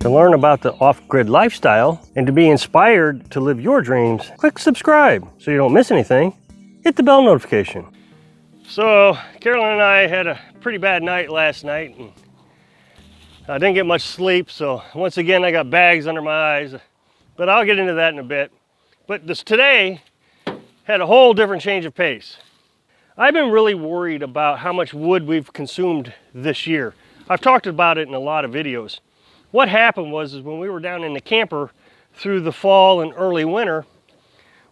To learn about the off-grid lifestyle and to be inspired to live your dreams, click subscribe so you don't miss anything. Hit the bell notification. So Carolyn and I had a pretty bad night last night, and I didn't get much sleep, so once again I got bags under my eyes, but I'll get into that in a bit. But this today had a whole different change of pace. I've been really worried about how much wood we've consumed this year. I've talked about it in a lot of videos. What happened was when we were down in the camper through the fall and early winter,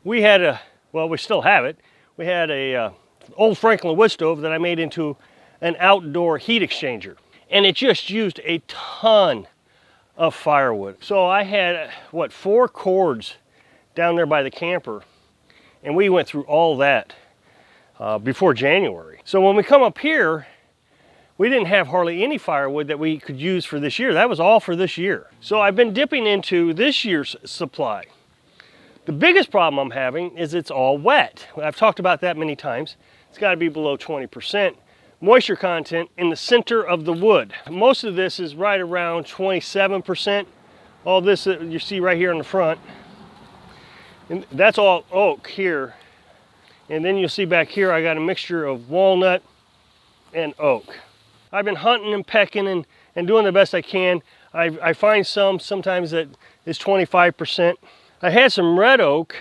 we had we still have it. We had a old Franklin wood stove that I made into an outdoor heat exchanger. And it just used a ton of firewood. So I had, 4 cords down there by the camper. And we went through all that before January. So when we come up here, we didn't have hardly any firewood that we could use for this year. That was all for this year. So I've been dipping into this year's supply. The biggest problem I'm having is it's all wet. I've talked about that many times. It's got to be below 20% moisture content in the center of the wood. Most of this is right around 27%. All this that you see right here in the front, and that's all oak here. And then you'll see back here I got a mixture of walnut and oak. I've been hunting and pecking and doing the best I can. I find sometimes that is 25%. I had some red oak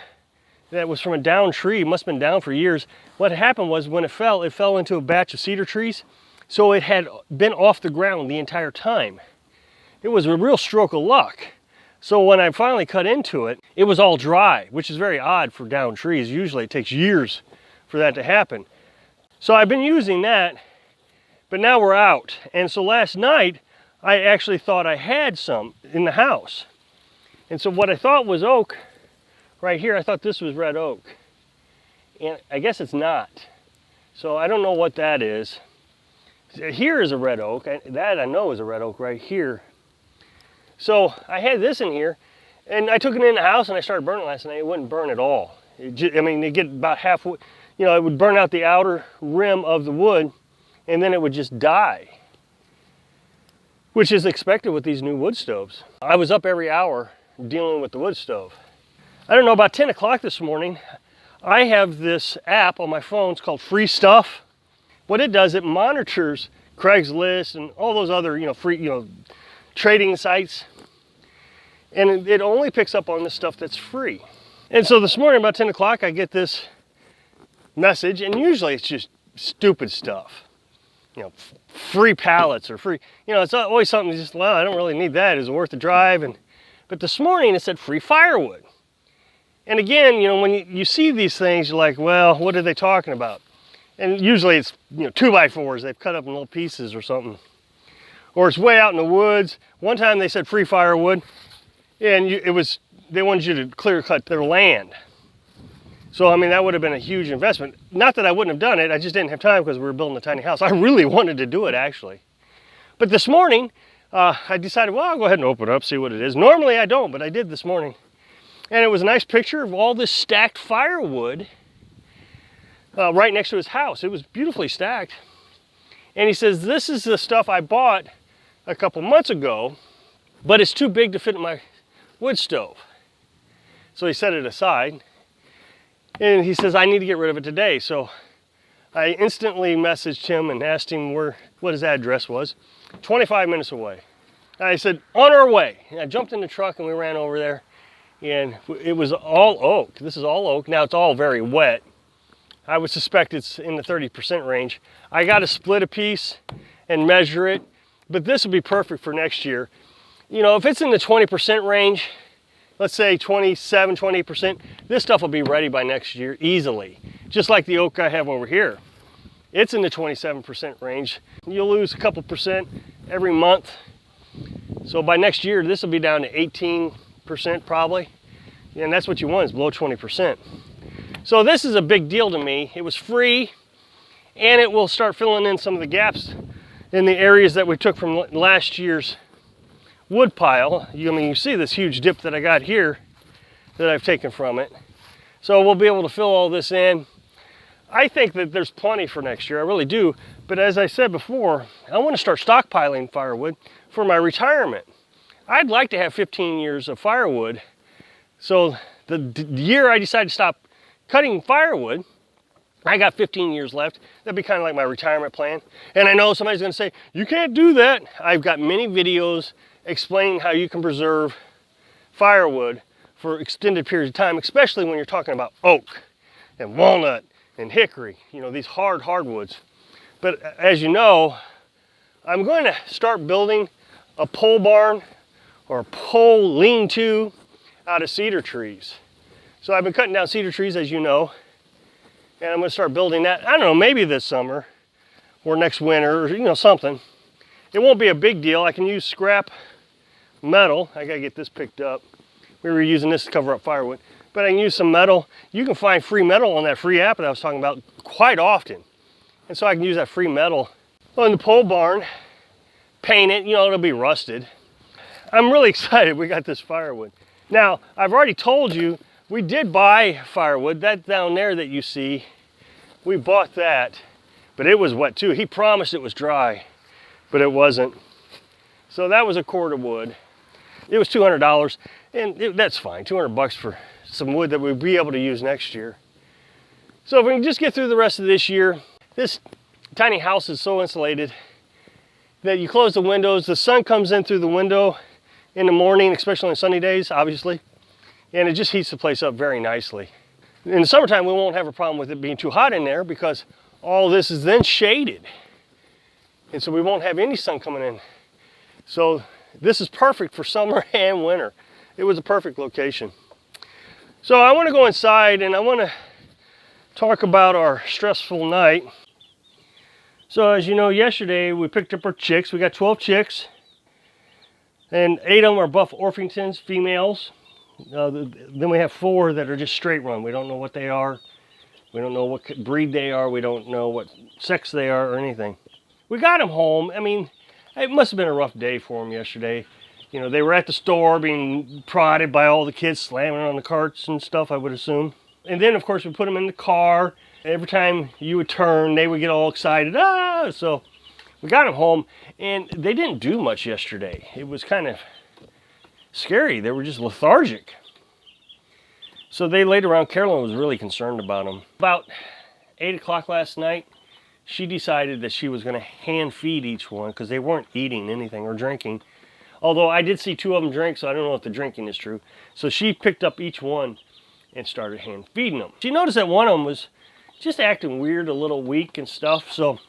that was from a downed tree. It must have been down for years. What happened was when it fell into a batch of cedar trees. So it had been off the ground the entire time. It was a real stroke of luck. So when I finally cut into it, it was all dry, which is very odd for downed trees. Usually it takes years for that to happen. So I've been using that, but now we're out. And so last night, I actually thought I had some in the house. And so what I thought was oak, right here, I thought this was red oak. And I guess it's not. So I don't know what that is. Here is a red oak. That I know is a red oak right here. So I had this in here, and I took it in the house and I started burning it last night. It wouldn't burn at all. It get about halfway, it would burn out the outer rim of the wood, and then it would just die, which is expected with these new wood stoves. I was up every hour dealing with the wood stove. I don't know, about 10 o'clock this morning, I have this app on my phone. It's called Free Stuff. What it does, it monitors Craigslist and all those other, free, trading sites, and it only picks up on the stuff that's free. And so this morning about 10 o'clock I get this message, and usually it's just stupid stuff, free pallets or free, it's always something just, well, I don't really need that, is it worth the drive? But this morning it said free firewood. And again, when you see these things, you're like, well, what are they talking about? And usually it's 2x4s they've cut up in little pieces or something. Or it's way out in the woods. One time they said free firewood, and they wanted you to clear cut their land. So that would have been a huge investment. Not that I wouldn't have done it, I just didn't have time because we were building a tiny house. I really wanted to do it actually. But this morning, I decided, well, I'll go ahead and open it up, see what it is. Normally I don't, but I did this morning. And it was a nice picture of all this stacked firewood right next to his house. It was beautifully stacked. And he says, this is the stuff I bought a couple months ago, but it's too big to fit in my wood stove. So he set it aside, and he says, I need to get rid of it today. So I instantly messaged him and asked him what his address was. 25 minutes away. And I said, on our way. And I jumped in the truck and we ran over there, and it was all oak. This is all oak. Now it's all very wet. I would suspect it's in the 30% range. I got to split a piece and measure it, but this would be perfect for next year. If it's in the 20% range, let's say 27, 28%, this stuff will be ready by next year easily. Just like the oak I have over here. It's in the 27% range. You'll lose a couple percent every month. So by next year, this will be down to 18% probably. And that's what you want, is below 20%. So this is a big deal to me. It was free, and it will start filling in some of the gaps in the areas that we took from last year's wood pile. You see this huge dip that I got here that I've taken from it. So we'll be able to fill all this in. I think that there's plenty for next year, I really do. But as I said before, I want to start stockpiling firewood for my retirement. I'd like to have 15 years of firewood. So the year I decided to stop cutting firewood, I got 15 years left. That'd be kind of like my retirement plan. And I know somebody's gonna say, you can't do that. I've got many videos explaining how you can preserve firewood for extended periods of time, especially when you're talking about oak and walnut and hickory, you know, these hardwoods. But as you know, I'm going to start building a pole barn or a pole lean-to out of cedar trees. So I've been cutting down cedar trees, as you know, and I'm going to start building that, I don't know, maybe this summer or next winter, or, you know, something. It won't be a big deal. I can use scrap metal. I got to get this picked up. We were using this to cover up firewood, but I can use some metal. You can find free metal on that free app that I was talking about quite often. And so I can use that free metal on the pole barn, paint it, you know, it'll be rusted. I'm really excited we got this firewood. Now, I've already told you, we did buy firewood. That down there that you see, we bought that, but it was wet too. He promised it was dry, but it wasn't. So that was a cord of wood. It was $200, and that's fine, 200 bucks for some wood that we'll be able to use next year. So if we can just get through the rest of this year, this tiny house is so insulated that you close the windows, the sun comes in through the window in the morning, especially on sunny days, obviously, and it just heats the place up very nicely. In the summertime, we won't have a problem with it being too hot in there because all this is then shaded. And so we won't have any sun coming in. So this is perfect for summer and winter. It was a perfect location. So I want to go inside and I want to talk about our stressful night. So as you know, yesterday we picked up our chicks. We got 12 chicks, and 8 of them are Buff Orpingtons, females. Then we have 4 that are just straight run. We don't know what they are. We don't know what breed they are. We don't know what sex they are or anything. We got them home. I mean, it must have been a rough day for them yesterday. You know, they were at the store being prodded by all the kids slamming on the carts and stuff, I would assume. And then, of course, we put them in the car. Every time you would turn, they would get all excited. Ah! So we got them home, and they didn't do much yesterday. It was kind of scary. They were just lethargic. So they laid around. Carolyn was really concerned about them. About 8 o'clock last night, she decided that she was going to hand feed each one because they weren't eating anything or drinking. Although I did see 2 of them drink, so I don't know if the drinking is true. So she picked up each one and started hand feeding them. She noticed that one of them was just acting weird, a little weak and stuff, so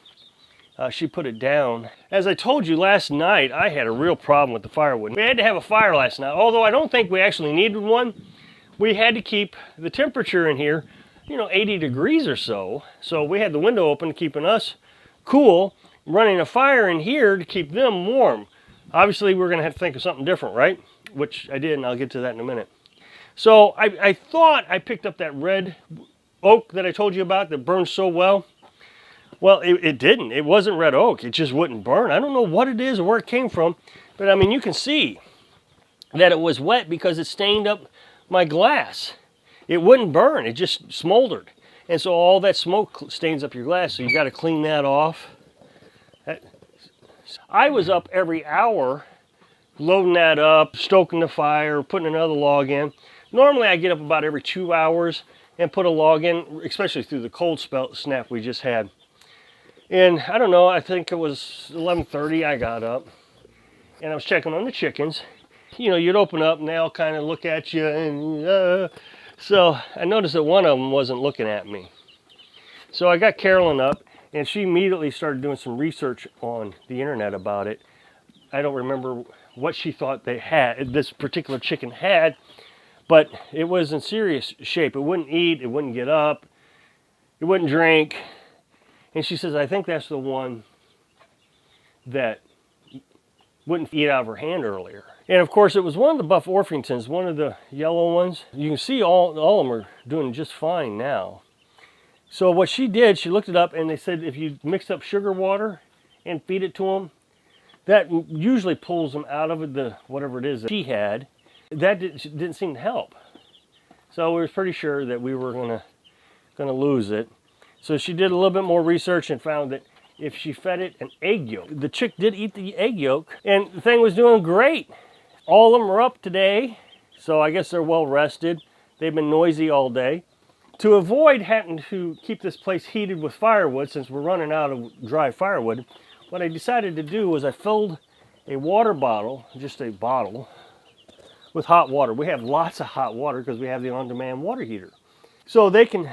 she put it down. As I told you last night, I had a real problem with the firewood. We had to have a fire last night, although I don't think we actually needed one. We had to keep the temperature in here, you know, 80 degrees or so. So we had the window open, keeping us cool, running a fire in here to keep them warm. Obviously, we're gonna have to think of something different, right? Which I did, and I'll get to that in a minute. So I thought I picked up that red oak that I told you about that burns so well. Well, it didn't. It wasn't red oak. It just wouldn't burn. I don't know what it is or where it came from, but I mean, you can see that it was wet because it stained up my glass. It wouldn't burn. It just smoldered. And so all that smoke stains up your glass, so you got to clean that off. I was up every hour loading that up, stoking the fire, putting another log in. Normally I get up about every 2 hours and put a log in, especially through the cold snap we just had. And I don't know, I think it was 11:30 I got up and I was checking on the chickens. You know, you'd open up and they all kind of look at you, and so I noticed that one of them wasn't looking at me. So I got Carolyn up and she immediately started doing some research on the internet about it. I don't remember what she thought this particular chicken had, but it was in serious shape. It wouldn't eat, it wouldn't get up, it wouldn't drink. And she says, I think that's the one that wouldn't eat out of her hand earlier. And of course, it was one of the Buff Orpingtons, one of the yellow ones. You can see all of them are doing just fine now. So what she did, she looked it up, and they said if you mix up sugar water and feed it to them, that usually pulls them out of the whatever it is that she had. That didn't seem to help. So we were pretty sure that we were gonna lose it. So she did a little bit more research and found that if she fed it an egg yolk, the chick did eat the egg yolk, and the thing was doing great. All of them are up today, so I guess they're well rested. They've been noisy all day. To avoid having to keep this place heated with firewood, since we're running out of dry firewood, what I decided to do was I filled a water bottle, just a bottle, with hot water. We have lots of hot water because we have the on-demand water heater. So they can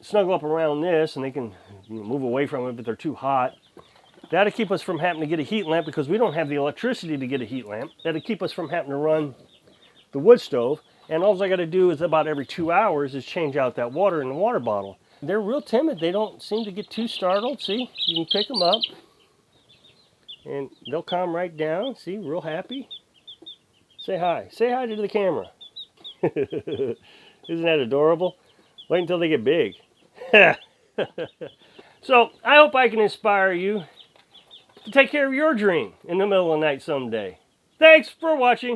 snuggle up around this and they can move away from it if they're too hot. That'll keep us from having to get a heat lamp because we don't have the electricity to get a heat lamp. That'll keep us from having to run the wood stove. And all I got to do is about every 2 hours is change out that water in the water bottle. They're real timid. They don't seem to get too startled. See, you can pick them up and they'll calm right down. See, real happy. Say hi. Say hi to the camera. Isn't that adorable? Wait until they get big. So I hope I can inspire you to take care of your dream in the middle of the night someday. Thanks for watching.